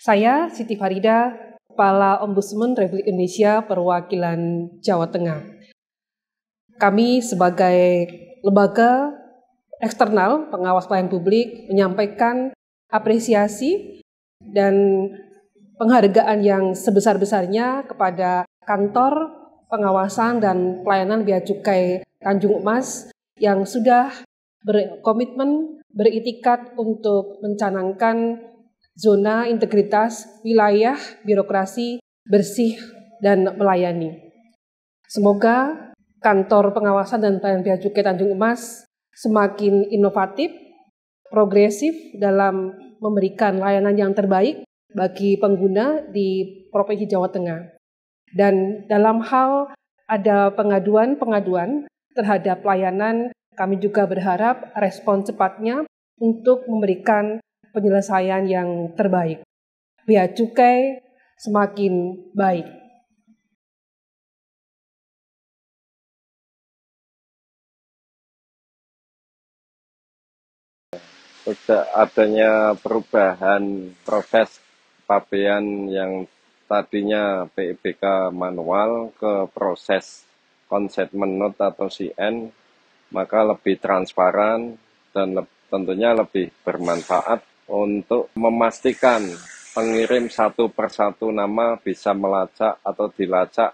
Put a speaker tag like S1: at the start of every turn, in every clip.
S1: Saya Siti Farida, Kepala Ombudsman Republik Indonesia Perwakilan Jawa Tengah. Kami sebagai lembaga eksternal pengawas pelayanan publik menyampaikan apresiasi dan penghargaan yang sebesar-besarnya kepada Kantor Pengawasan dan Pelayanan Bea Cukai Tanjung Mas yang sudah berkomitmen, beritikat untuk mencanangkan zona integritas wilayah birokrasi bersih dan melayani. Semoga Kantor Pengawasan dan Pelayanan Bea Cukai Tanjung Mas semakin inovatif, progresif dalam memberikan layanan yang terbaik bagi pengguna di Provinsi Jawa Tengah. Dan dalam hal ada pengaduan terhadap pelayanan, kami juga berharap respon cepatnya untuk memberikan penyelesaian yang terbaik. Bea cukai semakin baik.
S2: Sudah adanya perubahan proses pabean yang tadinya PIBK manual ke proses consignment note atau CN, maka lebih transparan dan tentunya lebih bermanfaat untuk memastikan pengirim satu persatu nama bisa melacak atau dilacak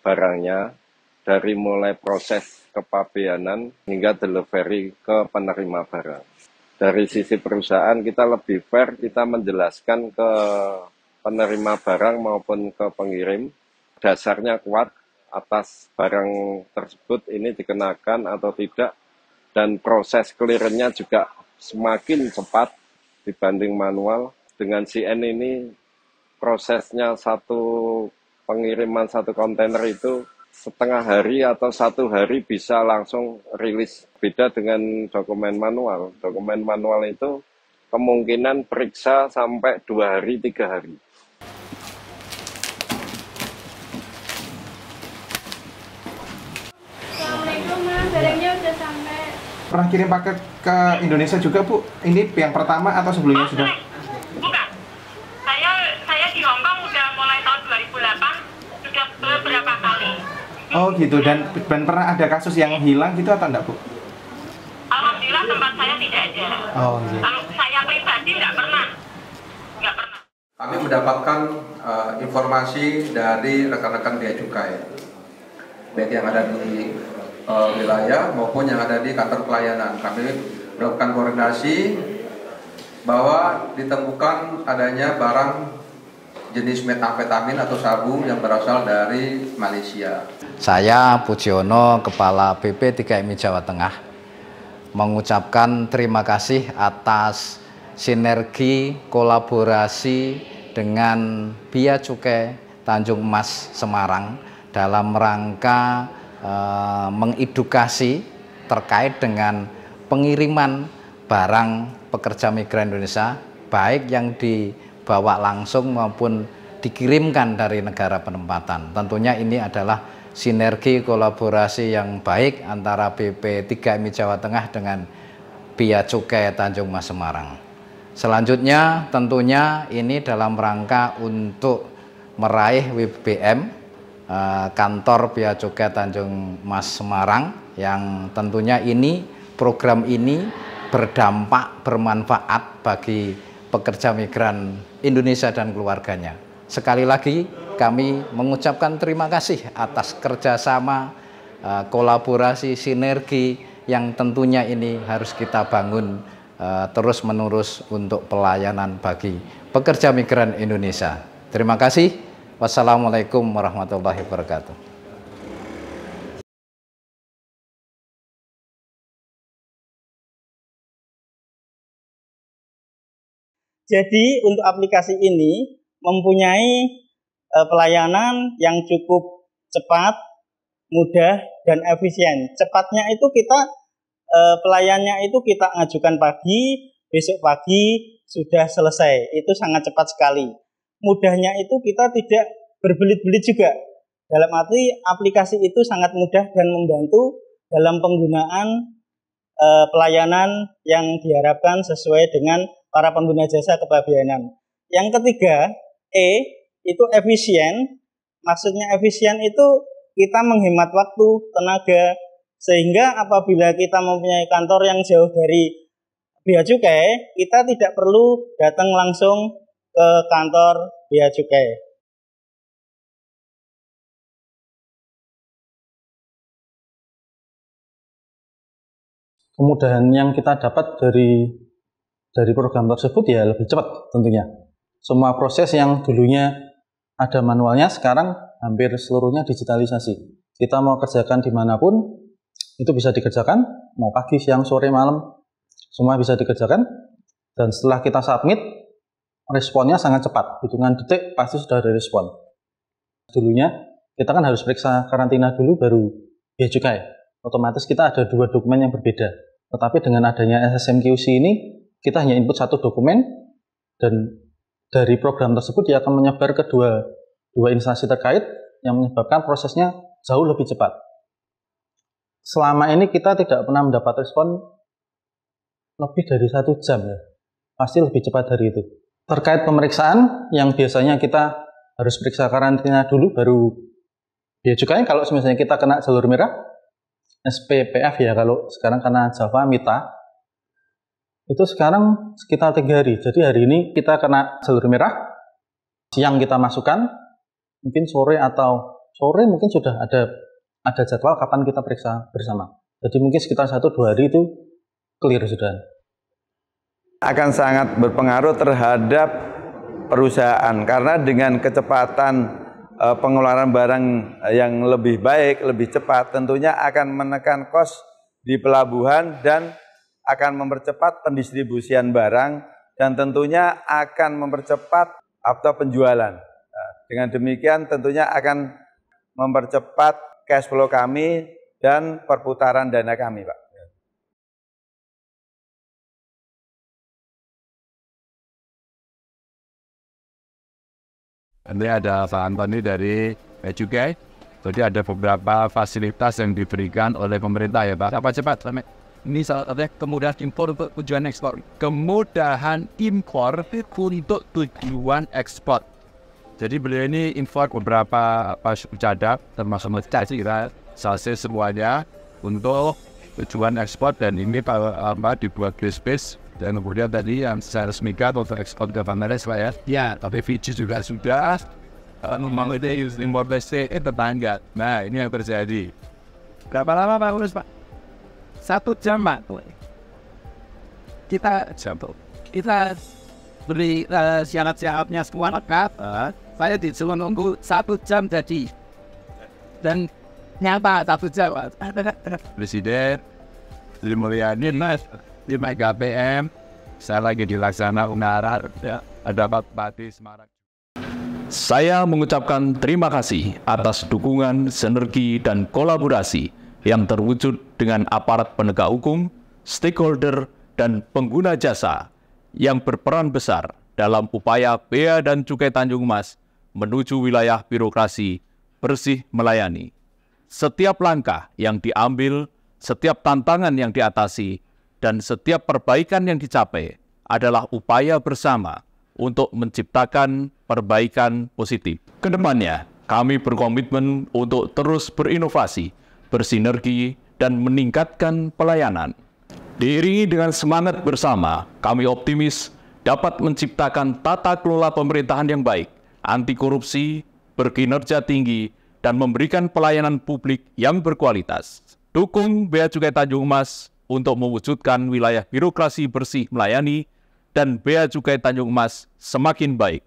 S2: barangnya dari mulai proses kepabeanan hingga delivery ke penerima barang. Dari sisi perusahaan kita lebih fair, kita menjelaskan ke penerima barang maupun ke pengirim, dasarnya kuat atas barang tersebut ini dikenakan atau tidak, dan proses clearance-nya juga semakin cepat dibanding manual. Dengan CN ini prosesnya pengiriman satu kontainer itu setengah hari atau 1 hari bisa langsung rilis. Beda dengan dokumen manual. Dokumen manual itu kemungkinan periksa sampai 2 hari, 3 hari.
S3: Assalamualaikum Mas, barangnya udah sampai.
S4: Pernah kirim paket ke Indonesia juga Bu? Ini yang pertama atau sebelumnya sudah?
S3: Bukan. Saya di Hongkong udah mulai tahun 2008, sudah beberapa kali.
S4: Oh gitu, dan pernah ada kasus yang hilang gitu atau enggak Bu?
S3: Alhamdulillah tempat saya tidak ada.
S4: Oh gitu.
S3: Kalau saya pribadi nggak pernah.
S5: Kami mendapatkan informasi dari rekan-rekan bea cukai, baik yang ada di wilayah maupun yang ada di kantor pelayanan. Kami melakukan koordinasi bahwa ditemukan adanya barang jenis metamfetamin atau sabu yang berasal dari Malaysia.
S6: Saya Pujiono, Kepala BP 3MI Jawa Tengah, mengucapkan terima kasih atas sinergi kolaborasi dengan Bea Cukai Tanjung Mas Semarang dalam rangka mengedukasi terkait dengan pengiriman barang pekerja migran Indonesia, baik yang dibawa langsung maupun dikirimkan dari negara penempatan. Tentunya ini adalah sinergi kolaborasi yang baik antara BP 3MI Jawa Tengah dengan Bea Cukai Tanjung Mas Semarang. Selanjutnya tentunya ini dalam rangka untuk meraih WBM Kantor Bea Cukai Tanjung Mas Semarang, yang tentunya program ini berdampak bermanfaat bagi pekerja migran Indonesia dan keluarganya. Sekali lagi kami mengucapkan terima kasih atas kerjasama, kolaborasi, sinergi yang tentunya ini harus kita bangun terus-menerus untuk pelayanan bagi pekerja migran Indonesia. Terima kasih. Wassalamualaikum warahmatullahi wabarakatuh.
S7: Jadi untuk aplikasi ini mempunyai pelayanan yang cukup cepat, mudah, dan efisien. Cepatnya itu pelayannya itu kita ajukan pagi, besok pagi sudah selesai. Itu sangat cepat sekali. Mudahnya itu kita tidak berbelit-belit juga. Dalam arti aplikasi itu sangat mudah dan membantu dalam penggunaan pelayanan yang diharapkan sesuai dengan para pengguna jasa kepabeanan. Yang ketiga, E, itu efisien. Maksudnya efisien itu kita menghemat waktu, tenaga, sehingga apabila kita mempunyai kantor yang jauh dari Bea Cukai, kita tidak perlu datang langsung ke kantor Bea Cukai.
S8: Kemudahan yang kita dapat dari program tersebut ya lebih cepat tentunya. Semua proses yang dulunya ada manualnya sekarang hampir seluruhnya digitalisasi. Kita mau kerjakan dimanapun itu bisa dikerjakan, mau pagi, siang, sore, malam, semua bisa dikerjakan. Dan setelah kita submit, responnya sangat cepat, hitungan detik pasti sudah ada respon. Dulunya kita kan harus periksa karantina dulu baru Bea Cukai. Otomatis kita ada 2 dokumen yang berbeda. Tetapi dengan adanya SSMQC ini, kita hanya input 1 dokumen, dan dari program tersebut dia akan menyebar ke dua instansi terkait yang menyebabkan prosesnya jauh lebih cepat. Selama ini kita tidak pernah mendapat respon lebih dari 1 jam ya. Pasti lebih cepat dari itu. Terkait pemeriksaan, yang biasanya kita harus periksa karantina dulu baru Bea Cukai. Kalau misalnya kita kena jalur merah, SPPF ya, kalau sekarang karena Java Mita, itu sekarang sekitar 3 hari. Jadi hari ini kita kena jalur merah, siang kita masukkan, mungkin sore mungkin sudah ada jadwal kapan kita periksa bersama. Jadi mungkin sekitar 1-2 hari itu clear sudah.
S2: Akan sangat berpengaruh terhadap perusahaan karena dengan kecepatan pengeluaran barang yang lebih baik, lebih cepat, tentunya akan menekan kos di pelabuhan dan akan mempercepat pendistribusian barang dan tentunya akan mempercepat penjualan. Nah, dengan demikian tentunya akan mempercepat cash flow kami dan perputaran dana kami, Pak.
S9: Ini ada Pak Antoni dari Bea Cukai. Jadi ada beberapa fasilitas yang diberikan oleh pemerintah ya Pak. Cepat. Ini salah satunya kemudahan impor untuk tujuan ekspor. Kemudahan impor untuk tujuan ekspor. Jadi beliau ini impor beberapa cadang termasuk kita selesai semuanya untuk tujuan ekspor dan ini dibuat space. Dan kemudian tadi yang saya resmikan untuk ekspor ke Bangladesh Pak ya. Ya, tapi Fiji juga sudah. Memang itu impor besi tetangga. Nah, ini yang terjadi. Berapa lama Pak urus Pak? 1 jam Pak. Kita beri syarat-syaratnya semua lengkap. Saya disuruh nunggu 1 jam jadi. Dan nyata 1 jam Pak. Presiden Sri Mulyani 5 KPM, saya lagi dilaksana ungaran, ya, ada Pak Bupati Semarang.
S10: Saya mengucapkan terima kasih atas dukungan, sinergi, dan kolaborasi yang terwujud dengan aparat penegak hukum, stakeholder, dan pengguna jasa yang berperan besar dalam upaya Bea dan Cukai Tanjung Mas menuju wilayah birokrasi bersih melayani. Setiap langkah yang diambil, setiap tantangan yang diatasi, dan setiap perbaikan yang dicapai adalah upaya bersama untuk menciptakan perbaikan positif. Kedepannya, kami berkomitmen untuk terus berinovasi, bersinergi, dan meningkatkan pelayanan. Diiringi dengan semangat bersama, kami optimis dapat menciptakan tata kelola pemerintahan yang baik, anti korupsi, berkinerja tinggi, dan memberikan pelayanan publik yang berkualitas. Dukung Bea Cukai Tanjung Mas untuk mewujudkan wilayah birokrasi bersih melayani dan Bea Cukai Tanjung Mas semakin baik.